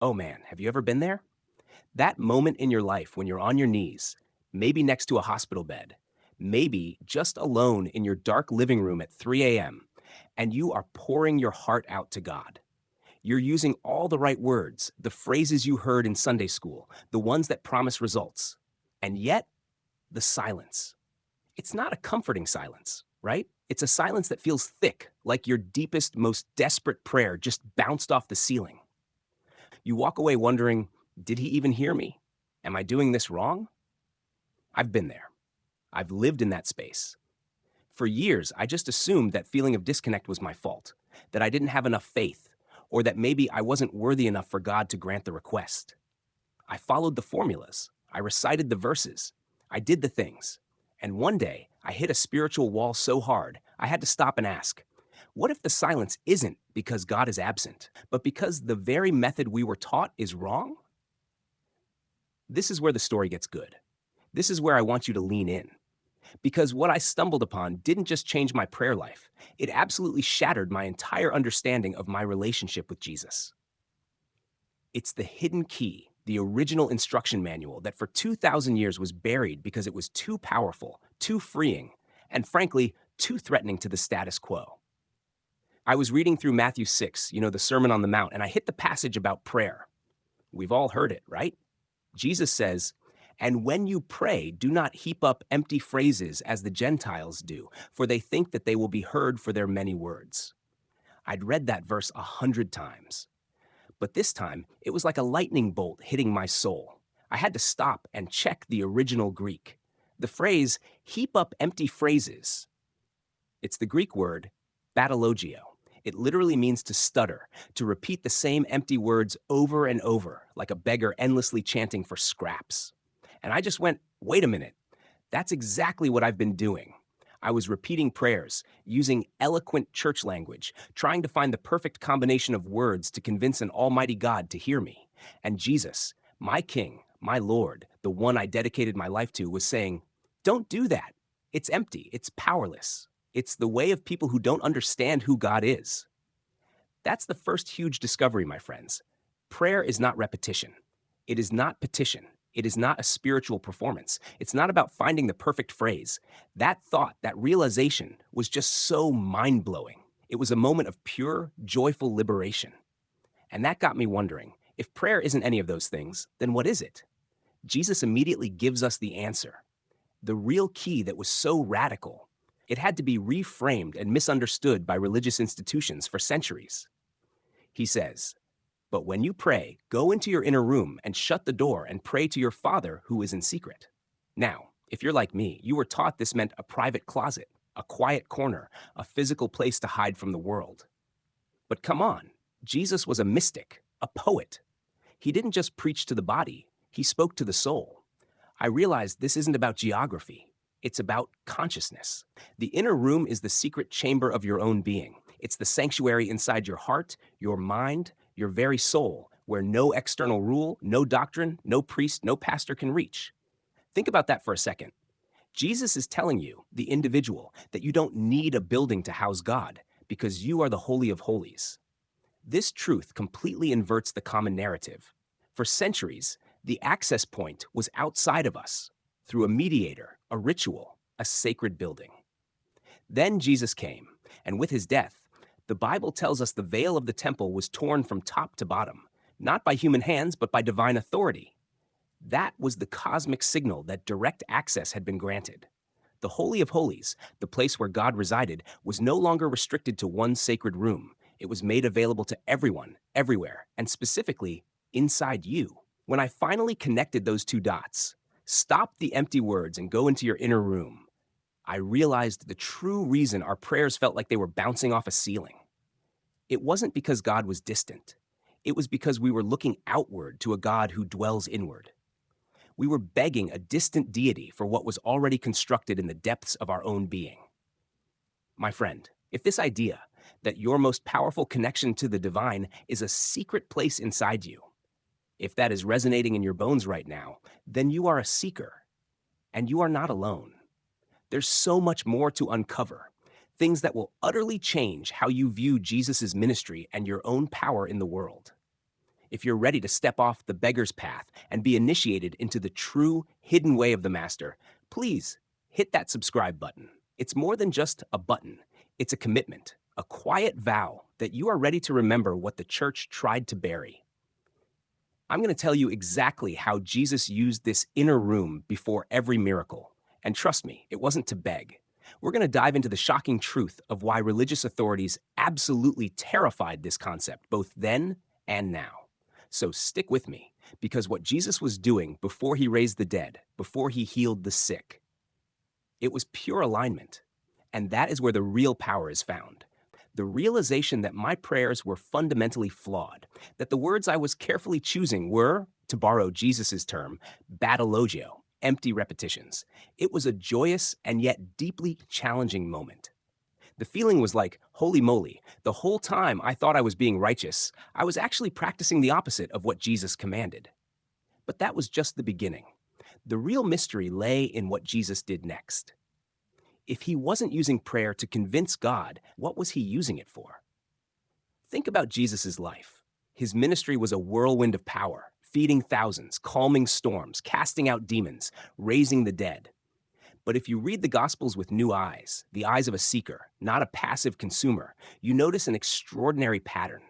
Oh man, have you ever been there? That moment in your life when you're on your knees, maybe next to a hospital bed, maybe just alone in your dark living room at 3 a.m., and you are pouring your heart out to God. You're using all the right words, the phrases you heard in Sunday school, the ones that promise results. And yet, the silence. It's not a comforting silence, right? It's a silence that feels thick, like your deepest, most desperate prayer just bounced off the ceiling. You walk away wondering, did he even hear me? Am I doing this wrong? I've been there. I've lived in that space. For years, I just assumed that feeling of disconnect was my fault, that I didn't have enough faith, or that maybe I wasn't worthy enough for God to grant the request. I followed the formulas. I recited the verses. I did the things. And one day, I hit a spiritual wall so hard, I had to stop and ask, what if the silence isn't because God is absent, but because the very method we were taught is wrong? This is where the story gets good. This is where I want you to lean in. Because what I stumbled upon didn't just change my prayer life, it absolutely shattered my entire understanding of my relationship with Jesus. It's the hidden key, the original instruction manual that for 2,000 years was buried because it was too powerful, too freeing, and frankly, too threatening to the status quo. I was reading through Matthew 6, the Sermon on the Mount, and I hit the passage about prayer. We've all heard it, right? Jesus says, "And when you pray, do not heap up empty phrases as the Gentiles do, for they think that they will be heard for their many words." I'd read that verse 100 times. But this time, it was like a lightning bolt hitting my soul. I had to stop and check the original Greek. The phrase, heap up empty phrases, it's the Greek word batologio. It literally means to stutter, to repeat the same empty words over and over, like a beggar endlessly chanting for scraps. And I just went, wait a minute, that's exactly what I've been doing. I was repeating prayers, using eloquent church language, trying to find the perfect combination of words to convince an almighty God to hear me. And Jesus, my King, my Lord, the one I dedicated my life to, was saying, don't do that. It's empty. It's powerless. It's the way of people who don't understand who God is. That's the first huge discovery, my friends. Prayer is not repetition. It is not petition. It is not a spiritual performance. It's not about finding the perfect phrase. That thought, that realization was just so mind blowing. It was a moment of pure, joyful liberation. And that got me wondering, if prayer isn't any of those things, then what is it? Jesus immediately gives us the answer. The real key that was so radical, it had to be reframed and misunderstood by religious institutions for centuries. He says, "But when you pray, go into your inner room and shut the door and pray to your Father who is in secret." Now, if you're like me, you were taught this meant a private closet, a quiet corner, a physical place to hide from the world. But come on, Jesus was a mystic, a poet. He didn't just preach to the body, he spoke to the soul. I realized this isn't about geography. It's about consciousness. The inner room is the secret chamber of your own being. It's the sanctuary inside your heart, your mind, your very soul, where no external rule, no doctrine, no priest, no pastor can reach. Think about that for a second. Jesus is telling you, the individual, that you don't need a building to house God because you are the Holy of Holies. This truth completely inverts the common narrative. For centuries, the access point was outside of us, through a mediator, a ritual, a sacred building. Then Jesus came, and with his death, the Bible tells us the veil of the temple was torn from top to bottom, not by human hands, but by divine authority. That was the cosmic signal that direct access had been granted. The Holy of Holies, the place where God resided, was no longer restricted to one sacred room. It was made available to everyone, everywhere, and specifically inside you. When I finally connected those two dots, stop the empty words and go into your inner room, I realized the true reason our prayers felt like they were bouncing off a ceiling. It wasn't because God was distant. It was because we were looking outward to a God who dwells inward. We were begging a distant deity for what was already constructed in the depths of our own being. My friend, if this idea that your most powerful connection to the divine is a secret place inside you, if that is resonating in your bones right now, then you are a seeker, and you are not alone. There's so much more to uncover, things that will utterly change how you view Jesus' ministry and your own power in the world. if you're ready to step off the beggar's path and be initiated into the true hidden way of the Master, please hit that subscribe button. It's more than just a button. It's a commitment, a quiet vow that you are ready to remember what the church tried to bury. I'm going to tell you exactly how Jesus used this inner room before every miracle. And trust me, it wasn't to beg. We're going to dive into the shocking truth of why religious authorities absolutely terrified this concept, both then and now. So stick with me, because what Jesus was doing before he raised the dead, before he healed the sick, it was pure alignment. And that is where the real power is found. The realization that my prayers were fundamentally flawed, that the words I was carefully choosing were, to borrow Jesus' term, batologio, empty repetitions. It was a joyous and yet deeply challenging moment. The feeling was like, holy moly, the whole time I thought I was being righteous, I was actually practicing the opposite of what Jesus commanded. But that was just the beginning. The real mystery lay in what Jesus did next. If he wasn't using prayer to convince God, what was he using it for? Think about Jesus' life. His ministry was a whirlwind of power, feeding thousands, calming storms, casting out demons, raising the dead. But if you read the Gospels with new eyes, the eyes of a seeker, not a passive consumer, you notice an extraordinary pattern.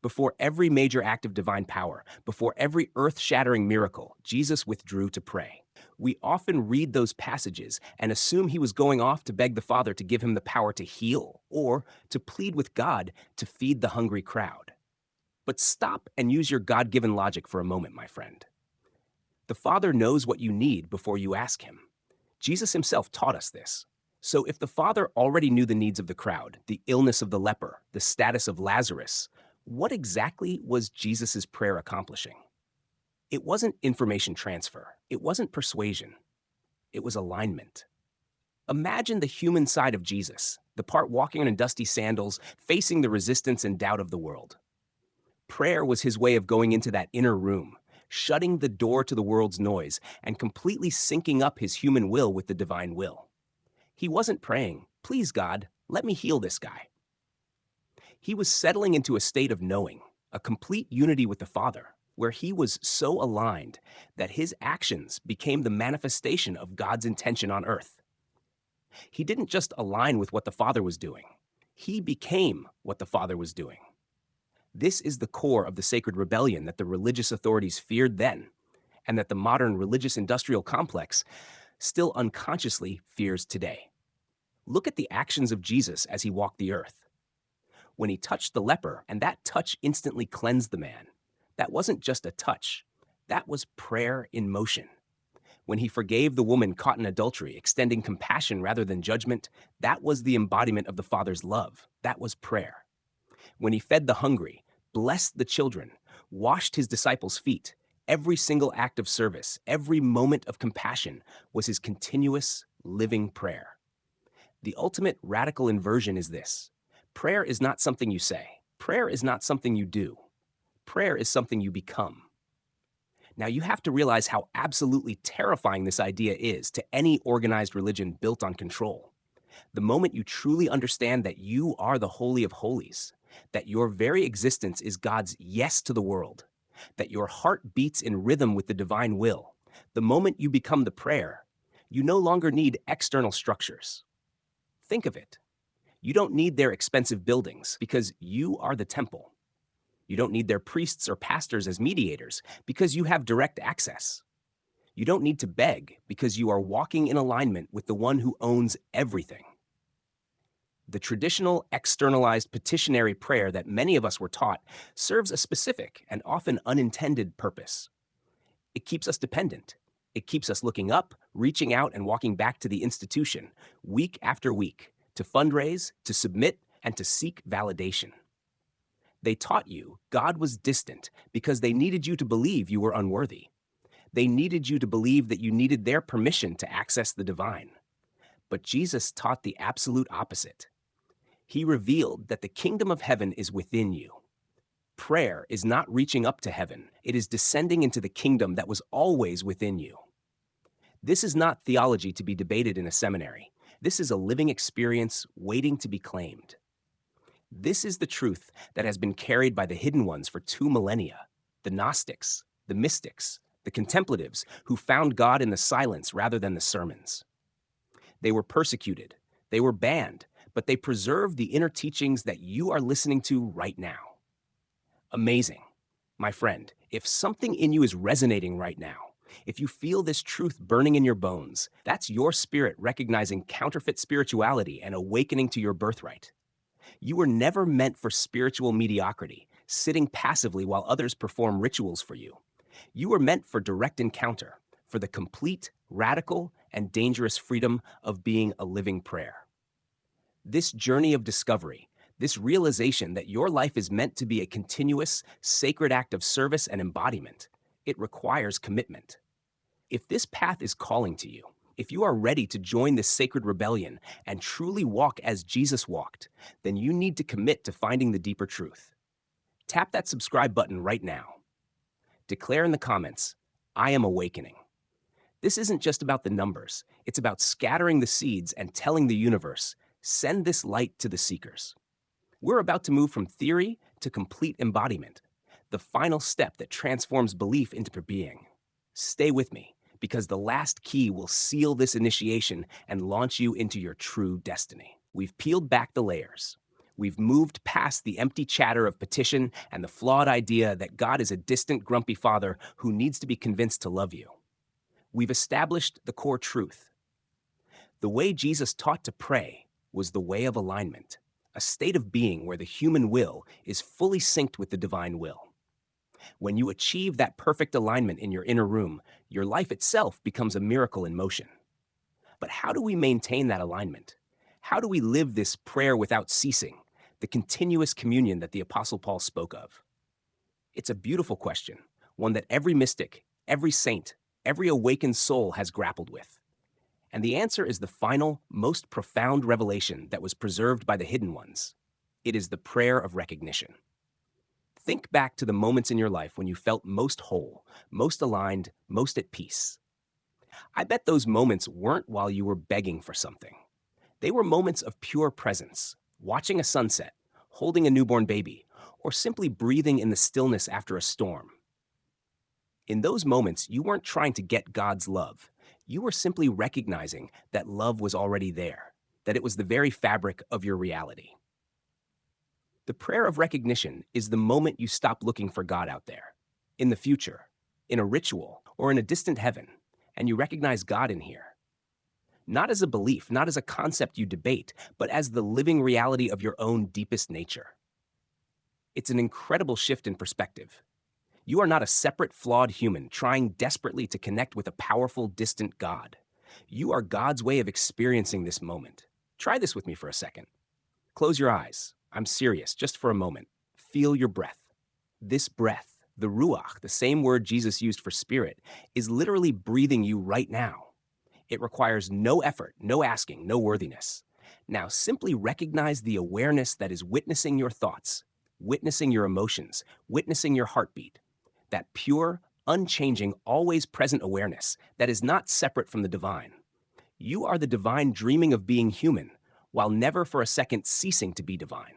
Before every major act of divine power, before every earth-shattering miracle, Jesus withdrew to pray. We often read those passages and assume he was going off to beg the Father to give him the power to heal or to plead with God to feed the hungry crowd. But stop and use your God-given logic for a moment, my friend. The Father knows what you need before you ask him. Jesus himself taught us this. So if the Father already knew the needs of the crowd, the illness of the leper, the status of Lazarus, what exactly was Jesus' prayer accomplishing? It wasn't information transfer. It wasn't persuasion. It was alignment. Imagine the human side of Jesus, the part walking in dusty sandals, facing the resistance and doubt of the world. Prayer was his way of going into that inner room, shutting the door to the world's noise, and completely syncing up his human will with the divine will. He wasn't praying, "Please God, let me heal this guy." He was settling into a state of knowing, a complete unity with the Father, where he was so aligned that his actions became the manifestation of God's intention on earth. He didn't just align with what the Father was doing. He became what the Father was doing. This is the core of the sacred rebellion that the religious authorities feared then, and that the modern religious industrial complex still unconsciously fears today. Look at the actions of Jesus as he walked the earth. When he touched the leper, and that touch instantly cleansed the man, that wasn't just a touch, that was prayer in motion. When he forgave the woman caught in adultery, extending compassion rather than judgment, that was the embodiment of the Father's love. That was prayer. When he fed the hungry, blessed the children, washed his disciples' feet, every single act of service, every moment of compassion was his continuous, living prayer. The ultimate radical inversion is this. Prayer is not something you say. Prayer is not something you do. Prayer is something you become. Now, you have to realize how absolutely terrifying this idea is to any organized religion built on control. The moment you truly understand that you are the Holy of Holies, that your very existence is God's yes to the world, that your heart beats in rhythm with the divine will, the moment you become the prayer, you no longer need external structures. Think of it. You don't need their expensive buildings because you are the temple. You don't need their priests or pastors as mediators because you have direct access. You don't need to beg because you are walking in alignment with the one who owns everything. The traditional externalized petitionary prayer that many of us were taught serves a specific and often unintended purpose. It keeps us dependent. It keeps us looking up, reaching out, and walking back to the institution week after week to fundraise, to submit, and to seek validation. They taught you God was distant because they needed you to believe you were unworthy. They needed you to believe that you needed their permission to access the divine. But Jesus taught the absolute opposite. He revealed that the kingdom of heaven is within you. Prayer is not reaching up to heaven. It is descending into the kingdom that was always within you. This is not theology to be debated in a seminary. This is a living experience waiting to be claimed. This is the truth that has been carried by the hidden ones for 2 millennia. the Gnostics, the mystics, the contemplatives who found God in the silence rather than the sermons. They were persecuted, they were banned, but they preserved the inner teachings that you are listening to right now. Amazing. My friend, if something in you is resonating right now, if you feel this truth burning in your bones, that's your spirit recognizing counterfeit spirituality and awakening to your birthright. You were never meant for spiritual mediocrity, sitting passively while others perform rituals for you. You were meant for direct encounter, for the complete, radical, and dangerous freedom of being a living prayer. This journey of discovery, this realization that your life is meant to be a continuous, sacred act of service and embodiment, it requires commitment. If this path is calling to you, if you are ready to join this sacred rebellion and truly walk as Jesus walked, then you need to commit to finding the deeper truth. Tap that subscribe button right now. Declare in the comments, I am awakening. This isn't just about the numbers. It's about scattering the seeds and telling the universe, send this light to the seekers. We're about to move from theory to complete embodiment, the final step that transforms belief into being. Stay with me, because the last key will seal this initiation and launch you into your true destiny. We've peeled back the layers. We've moved past the empty chatter of petition and the flawed idea that God is a distant, grumpy father who needs to be convinced to love you. We've established the core truth. The way Jesus taught to pray was the way of alignment, a state of being where the human will is fully synced with the divine will. When you achieve that perfect alignment in your inner room, your life itself becomes a miracle in motion. But how do we maintain that alignment? How do we live this prayer without ceasing, the continuous communion that the Apostle Paul spoke of? It's a beautiful question, one that every mystic, every saint, every awakened soul has grappled with. And the answer is the final, most profound revelation that was preserved by the hidden ones. It is the prayer of recognition. Think back to the moments in your life when you felt most whole, most aligned, most at peace. I bet those moments weren't while you were begging for something. They were moments of pure presence, watching a sunset, holding a newborn baby, or simply breathing in the stillness after a storm. In those moments, you weren't trying to get God's love. You were simply recognizing that love was already there, that it was the very fabric of your reality. The prayer of recognition is the moment you stop looking for God out there, in the future, in a ritual, or in a distant heaven, and you recognize God in here. Not as a belief, not as a concept you debate, but as the living reality of your own deepest nature. It's an incredible shift in perspective. You are not a separate, flawed human trying desperately to connect with a powerful, distant God. You are God's way of experiencing this moment. Try this with me for a second. Close your eyes. I'm serious, just for a moment. Feel your breath. This breath, the ruach, the same word Jesus used for spirit, is literally breathing you right now. It requires no effort, no asking, no worthiness. Now simply recognize the awareness that is witnessing your thoughts, witnessing your emotions, witnessing your heartbeat. That pure, unchanging, always present awareness that is not separate from the divine. You are the divine dreaming of being human, while never for a second ceasing to be divine.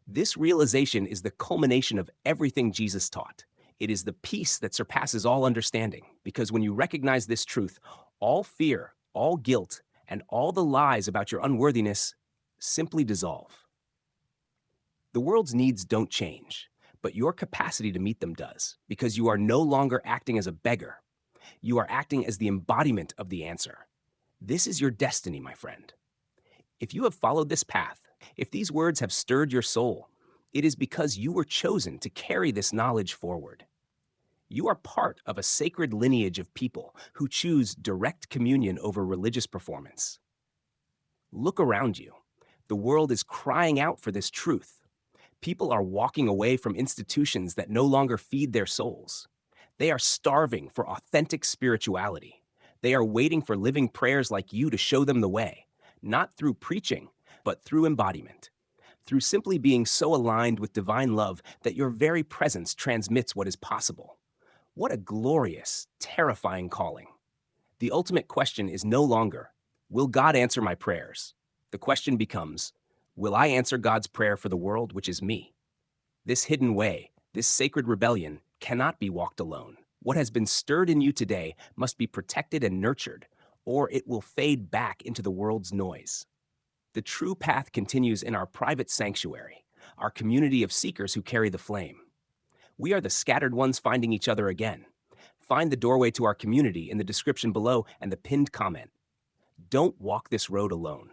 This realization is the culmination of everything Jesus taught. It is the peace that surpasses all understanding, because when you recognize this truth, all fear, all guilt, and all the lies about your unworthiness simply dissolve. The world's needs don't change, but your capacity to meet them does, because you are no longer acting as a beggar. You are acting as the embodiment of the answer. This is your destiny, my friend. If you have followed this path, if these words have stirred your soul, it is because you were chosen to carry this knowledge forward. You are part of a sacred lineage of people who choose direct communion over religious performance. Look around you. The world is crying out for this truth. People are walking away from institutions that no longer feed their souls. They are starving for authentic spirituality. They are waiting for living prayers like you to show them the way, not through preaching, but through embodiment, through simply being so aligned with divine love that your very presence transmits what is possible. What a glorious, terrifying calling. The ultimate question is no longer, will God answer my prayers? The question becomes, will I answer God's prayer for the world, which is me? This hidden way, this sacred rebellion, cannot be walked alone. What has been stirred in you today must be protected and nurtured, or it will fade back into the world's noise. The true path continues in our private sanctuary, our community of seekers who carry the flame. We are the scattered ones finding each other again. Find the doorway to our community in the description below and the pinned comment. Don't walk this road alone.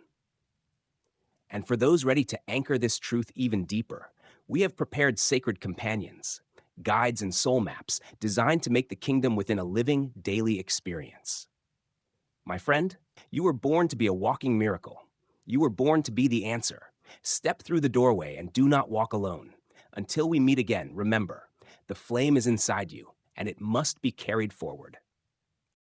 And for those ready to anchor this truth even deeper, we have prepared sacred companions, guides and soul maps designed to make the kingdom within a living, daily experience. My friend, you were born to be a walking miracle. You were born to be the answer. Step through the doorway and do not walk alone. Until we meet again, remember, the flame is inside you, and it must be carried forward.